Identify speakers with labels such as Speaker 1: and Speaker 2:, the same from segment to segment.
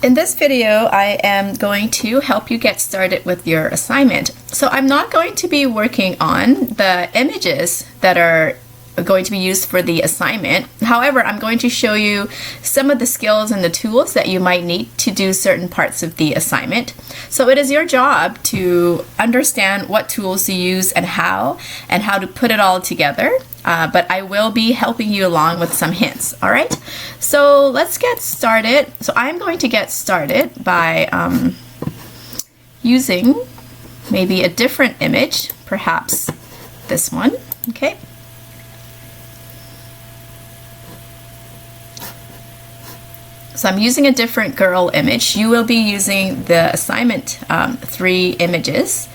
Speaker 1: In this video, I am going to help you get started with your assignment. So I'm not going to be working on the images that are going to be used for the assignment. However, I'm going to show you some of the skills and the tools that you might need to do certain parts of the assignment. So it is your job to understand what tools to use and how to put it all together. But I will be helping you along with some hints, all right? So let's get started. So I'm going to get started by using maybe a different image, perhaps this one, okay? So I'm using a different girl image. You will be using the assignment 3 images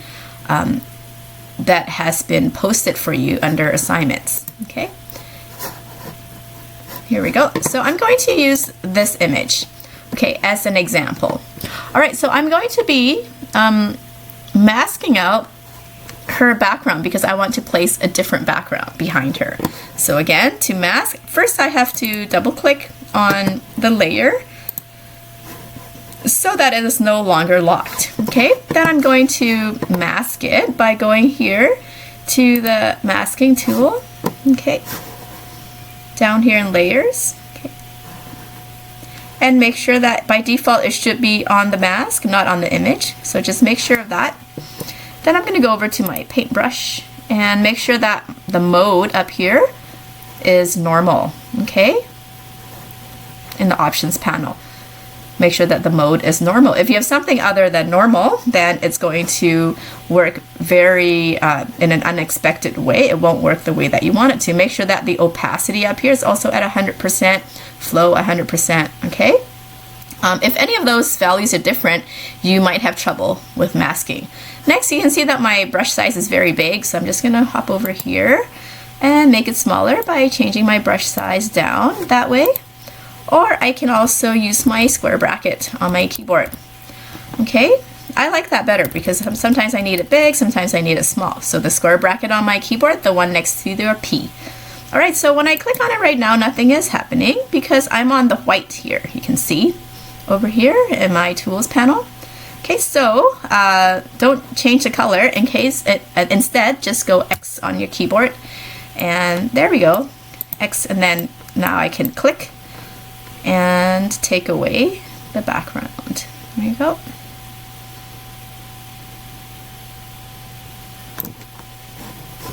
Speaker 1: that has been posted for you under assignments. Okay, here we go. So I'm going to use this image, okay, as an example. All right, so I'm going to be masking out her background because I want to place a different background behind her. So again, to mask, first I have to double click on the layer so that it is no longer locked. Okay, then I'm going to mask it by going here to the masking tool, okay, down here in layers, okay, and make sure that by default it should be on the mask, not on the image, so just make sure of that. Then I'm going to go over to my paintbrush and make sure that the mode up here is normal, okay, in the options panel. Make sure that the mode is normal. If you have something other than normal, then it's going to work very in an unexpected way. It won't work the way that you want it to. Make sure that the opacity up here is also at 100%, flow 100%, okay? If any of those values are different, you might have trouble with masking. Next, you can see that my brush size is very big, so I'm just gonna hop over here and make it smaller by changing my brush size down that way. Or I can also use my square bracket on my keyboard. Okay, I like that better because sometimes I need it big, sometimes I need it small. So the square bracket on my keyboard, the one next to the P. All right, so when I click on it right now, nothing is happening because I'm on the white here. You can see over here in my tools panel. Okay, so don't change the color in case it, instead just go X on your keyboard. And there we go, X, and then now I can click and take away the background. There you go.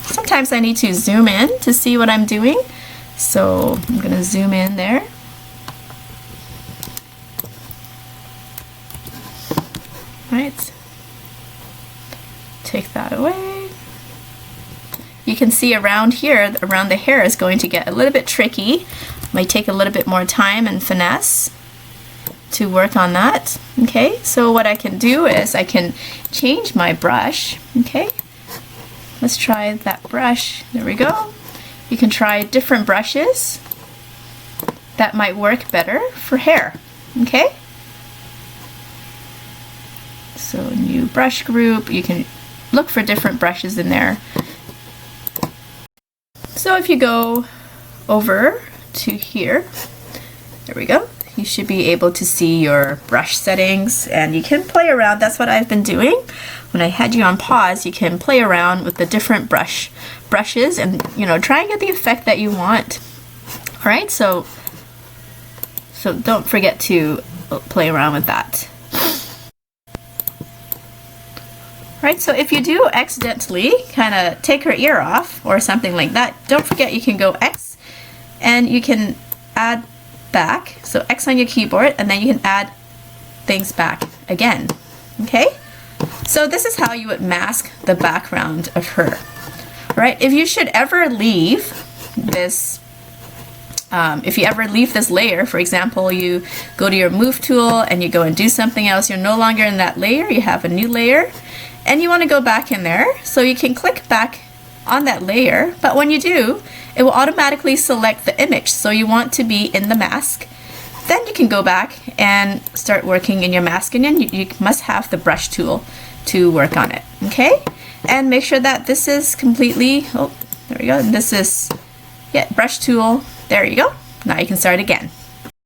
Speaker 1: Sometimes I need to zoom in to see what I'm doing, so I'm going to zoom in there. Right. Take that away. You can see around here, around the hair is going to get a little bit tricky. Might take a little bit more time and finesse to work on that. Okay, so what I can do is I can change my brush. Okay, let's try that brush. There we go. You can try different brushes that might work better for hair. Okay, so new brush group, you can look for different brushes in there. So if you go over to here, there we go, you should be able to see your brush settings and you can play around. That's what I've been doing. When I had you on pause, you can play around with the different brushes and, you know, try and get the effect that you want. All right, so don't forget to play around with that. Right, so if you do accidentally kind of take her ear off or something like that, don't forget you can go X and you can add back. So X on your keyboard and then you can add things back again. Okay, so this is how you would mask the background of her. Right, if you should ever leave this layer, for example, you go to your move tool and you go and do something else, you're no longer in that layer, you have a new layer and you want to go back in there, so you can click back on that layer, but when you do, it will automatically select the image, so you want to be in the mask. Then you can go back and start working in your mask again. You must have the brush tool to work on it, okay? And make sure that this is completely, oh, there we go, this is, yeah, brush tool, there you go. Now you can start again.